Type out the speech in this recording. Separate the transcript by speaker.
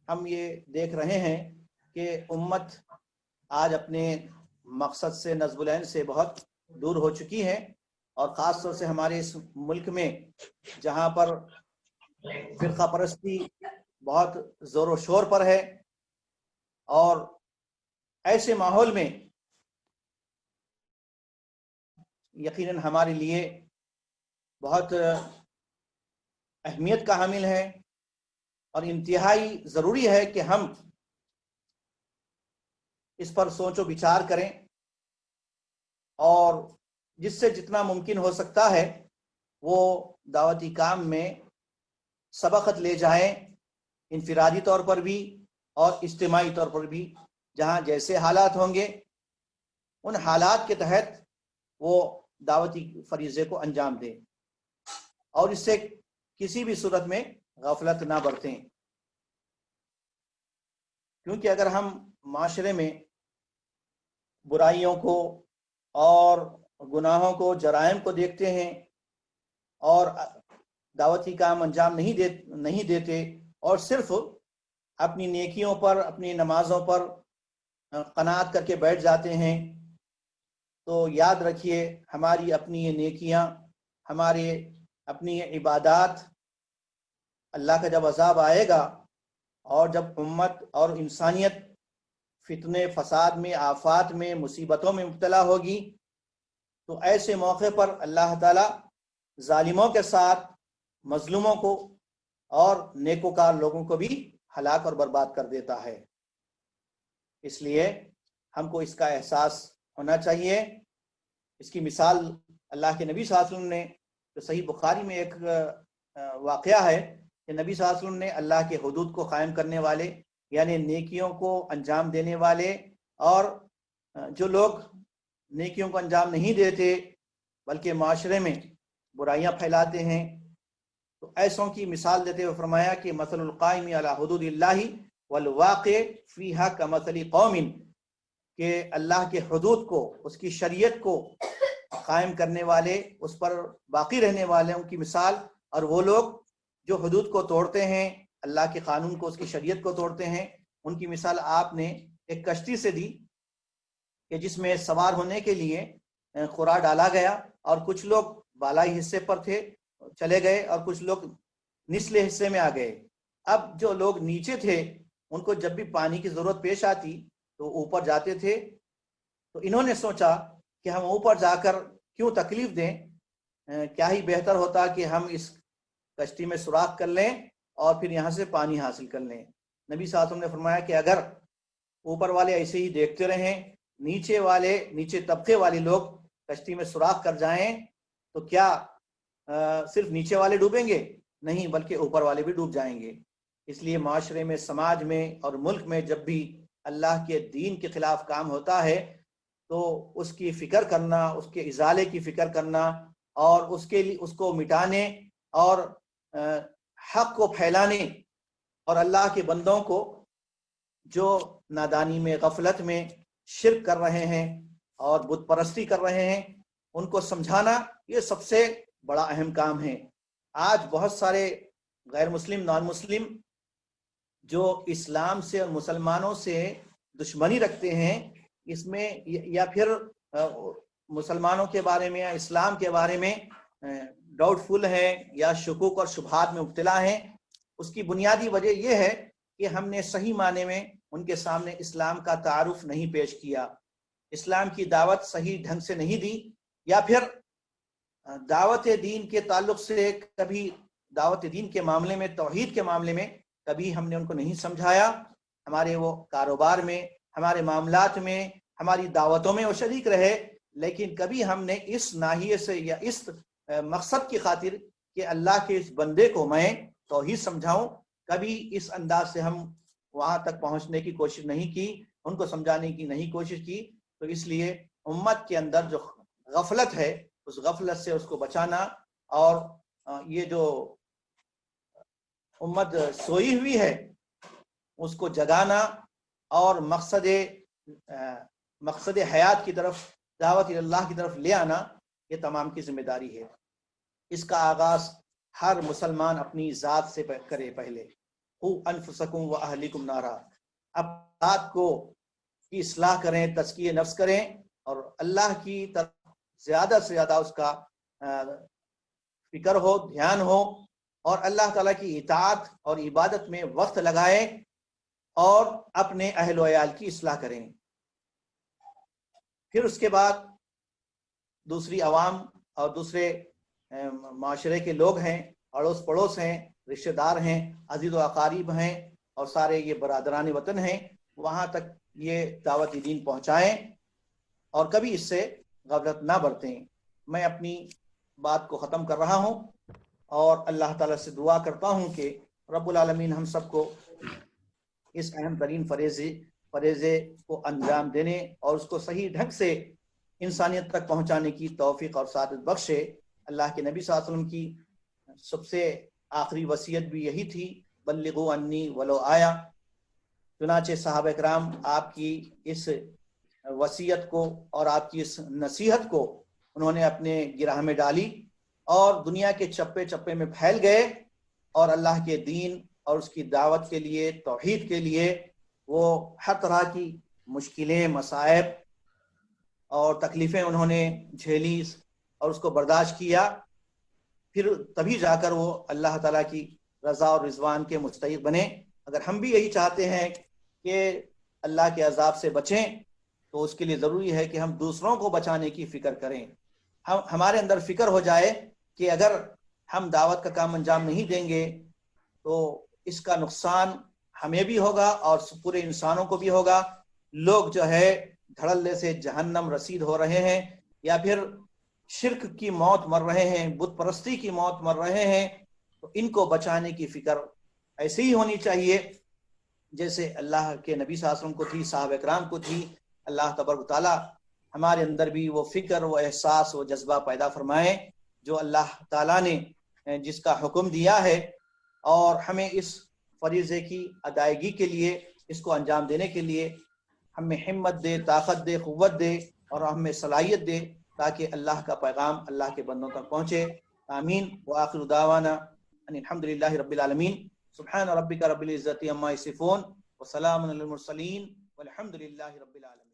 Speaker 1: ہم یہ دیکھ رہے ہیں کہ امت آج اپنے مقصد سے، نصب العین سے بہت دور ہو چکی ہے، اور خاص طور سے ہمارے اس ملک میں جہاں پر فرقہ پرستی بہت زور و شور پر ہے، اور ایسے ماحول میں یقیناً ہمارے لیے بہت اہمیت کا حامل ہے اور انتہائی ضروری ہے کہ ہم اس پر سوچ و بچار کریں، اور جس سے جتنا ممکن ہو سکتا ہے وہ دعوتی کام میں سبقت لے جائیں، انفرادی طور پر بھی اور اجتماعی طور پر بھی، جہاں جیسے حالات ہوں گے ان حالات کے تحت وہ دعوتی فریضے کو انجام دیں، اور اس سے کسی بھی صورت میں غفلت نہ برتیں، کیونکہ اگر ہم معاشرے میں برائیوں کو اور گناہوں کو، جرائم کو دیکھتے ہیں اور دعوتی کام انجام نہیں دیتے، اور صرف اپنی نیکیوں پر، اپنی نمازوں پر قناعت کر کے بیٹھ جاتے ہیں، تو یاد رکھیے ہماری اپنی یہ نیکیاں، ہمارے اپنی یہ عبادات، اللہ کا جب عذاب آئے گا اور جب امت اور انسانیت فتنے، فساد میں، آفات میں، مصیبتوں میں مبتلا ہوگی، تو ایسے موقع پر اللہ تعالی ظالموں کے ساتھ مظلوموں کو اور نیکوکار لوگوں کو بھی ہلاک اور برباد کر دیتا ہے۔ اس لیے ہم کو اس کا احساس ہونا چاہیے۔ اس کی مثال اللہ کے نبی صلی اللہ علیہ وسلم نے، جو صحیح بخاری میں ایک واقعہ ہے کہ نبی صلی اللہ علیہ وسلم نے اللہ کے حدود کو قائم کرنے والے، یعنی نیکیوں کو انجام دینے والے، اور جو لوگ نیکیوں کو انجام نہیں دیتے بلکہ معاشرے میں برائیاں پھیلاتے ہیں، تو ایسوں کی مثال دیتے ہوئے فرمایا کہ مثل القائم علی حدود اللہ والواقع فیہا کمثل قوم، کہ اللہ کے حدود کو، اس کی شریعت کو قائم کرنے والے، اس پر باقی رہنے والوں کی مثال، اور وہ لوگ جو حدود کو توڑتے ہیں، اللہ کے قانون کو، اس کی شریعت کو توڑتے ہیں، ان کی مثال آپ نے ایک کشتی سے دی کہ جس میں سوار ہونے کے لیے خورا ڈالا گیا، اور کچھ لوگ بالائی حصے پر تھے، چلے گئے، اور کچھ لوگ نچلے حصے میں آ گئے۔ اب جو لوگ نیچے تھے ان کو جب بھی پانی کی ضرورت پیش آتی تو اوپر جاتے تھے، تو انہوں نے سوچا کہ ہم اوپر جا کر کیوں تکلیف دیں، کیا ہی بہتر ہوتا کہ ہم اس کشتی میں سوراخ کر لیں اور پھر یہاں سے پانی حاصل کر لیں۔ نبی صلی اللہ علیہ وسلم نے فرمایا کہ اگر اوپر والے ایسے ہی دیکھتے رہیں، نیچے طبقے والے لوگ کشتی میں سوراخ کر جائیں، تو کیا صرف نیچے والے ڈوبیں گے؟ نہیں، بلکہ اوپر والے بھی ڈوب جائیں گے۔ اس لیے معاشرے میں، سماج میں اور ملک میں جب بھی اللہ کے دین کے خلاف کام ہوتا ہے تو اس کی فکر کرنا، اس کے ازالے کی فکر کرنا، اور اس کو مٹانے اور حق کو پھیلانے، اور اللہ کے بندوں کو جو نادانی میں، غفلت میں شرک کر رہے ہیں اور بت پرستی کر رہے ہیں، ان کو سمجھانا، یہ سب سے بڑا اہم کام ہے۔ آج بہت سارے غیر مسلم، نان مسلم جو اسلام سے اور مسلمانوں سے دشمنی رکھتے ہیں، اس میں یا پھر مسلمانوں کے بارے میں یا اسلام کے بارے میں ڈاؤٹ فل ہیں یا شکوک اور شبہات میں مبتلا ہیں، اس کی بنیادی وجہ یہ ہے کہ ہم نے صحیح معنی میں ان کے سامنے اسلام کا تعارف نہیں پیش کیا، اسلام کی دعوت صحیح ڈھنگ سے نہیں دی، یا پھر دعوت دین کے تعلق سے کبھی دعوت دین کے معاملے میں، توحید کے معاملے میں کبھی ہم نے ان کو نہیں سمجھایا۔ ہمارے وہ کاروبار میں، ہمارے معاملات میں، ہماری دعوتوں میں وہ شریک رہے، لیکن کبھی ہم نے اس ناحیے سے یا اس مقصد کی خاطر کہ اللہ کے اس بندے کو میں توحید سمجھاؤں، کبھی اس انداز سے ہم وہاں تک پہنچنے کی کوشش نہیں کی، ان کو سمجھانے کی نہیں کوشش کی۔ تو اس لیے امت کے اندر جو غفلت ہے، اس غفلت سے اس کو بچانا، اور یہ جو امت سوئی ہوئی ہے اس کو جگانا، اور مقصد حیات کی طرف، دعوت اللہ کی طرف لے آنا، یہ تمام کی ذمہ داری ہے۔ اس کا آغاز ہر مسلمان اپنی ذات سے کرے پہلے، قُوا أَنفُسَكُمْ وَأَهْلِكُمْ نَارًا، اپنے ذات کو کی اصلاح کریں، تزکیہ نفس کریں، اور اللہ کی طرف زیادہ سے زیادہ اس کا فکر ہو، دھیان ہو، اور اللہ تعالیٰ کی اطاعت اور عبادت میں وقت لگائیں اور اپنے اہل و عیال کی اصلاح کریں۔ پھر اس کے بعد دوسری عوام اور دوسرے معاشرے کے لوگ ہیں، اڑوس پڑوس ہیں، رشتہ دار ہیں، عزیز و اقارب ہیں، اور سارے یہ برادران وطن ہیں، وہاں تک یہ دعوت دین پہنچائیں اور کبھی اس سے غفلت نہ برتیں۔ میں اپنی بات کو ختم کر رہا ہوں اور اللہ تعالیٰ سے دعا کرتا ہوں کہ رب العالمین ہم سب کو اس اہم ترین فریضے کو انجام دینے اور اس کو صحیح ڈھنگ سے انسانیت تک پہنچانے کی توفیق اور سعادت بخشے۔ اللہ کے نبی صلی اللہ علیہ وسلم کی سب سے آخری وصیت بھی یہی تھی، بلغوا انی ولو آیا۔ چنانچہ صحابہ کرام آپ کی اس وصیت کو اور آپ کی اس نصیحت کو انہوں نے اپنے گرہ میں ڈالی اور دنیا کے چپے چپے میں پھیل گئے، اور اللہ کے دین اور اس کی دعوت کے لیے، توحید کے لیے وہ ہر طرح کی مشکلیں، مصائب اور تکلیفیں انہوں نے جھیلی اور اس کو برداشت کیا۔ پھر تبھی جا کر وہ اللہ تعالیٰ کی رضا اور رضوان کے مستحق بنے۔ اگر ہم بھی یہی چاہتے ہیں کہ اللہ کے عذاب سے بچیں تو اس کے لیے ضروری ہے کہ ہم دوسروں کو بچانے کی فکر کریں۔ ہمارے اندر فکر ہو جائے کہ اگر ہم دعوت کا کام انجام نہیں دیں گے تو اس کا نقصان ہمیں بھی ہوگا اور پورے انسانوں کو بھی ہوگا۔ لوگ جو ہے دھڑلے سے جہنم رسید ہو رہے ہیں، یا پھر شرک کی موت مر رہے ہیں، بت پرستی کی موت مر رہے ہیں، تو ان کو بچانے کی فکر ایسی ہی ہونی چاہیے جیسے اللہ کے نبی صلی اللہ علیہ وسلم کو تھی، صحابہ کرام کو تھی۔ اللہ تبارک و تعالیٰ ہمارے اندر بھی وہ فکر، وہ احساس، وہ جذبہ پیدا فرمائے جو اللہ تعالیٰ نے جس کا حکم دیا ہے، اور ہمیں اس فریضے کی ادائیگی کے لیے، اس کو انجام دینے کے لیے ہمیں ہمت دے، طاقت دے، قوت دے، اور ہمیں صلاحیت دے تاکہ اللہ کا پیغام اللہ کے بندوں تک پہنچے۔ آمین۔ وآخر دعوانا ان الحمدللہ رب العالمین۔ سبحان ربک رب العزت عما یصفون وسلام علی المرسلین والحمدللہ رب العالمین۔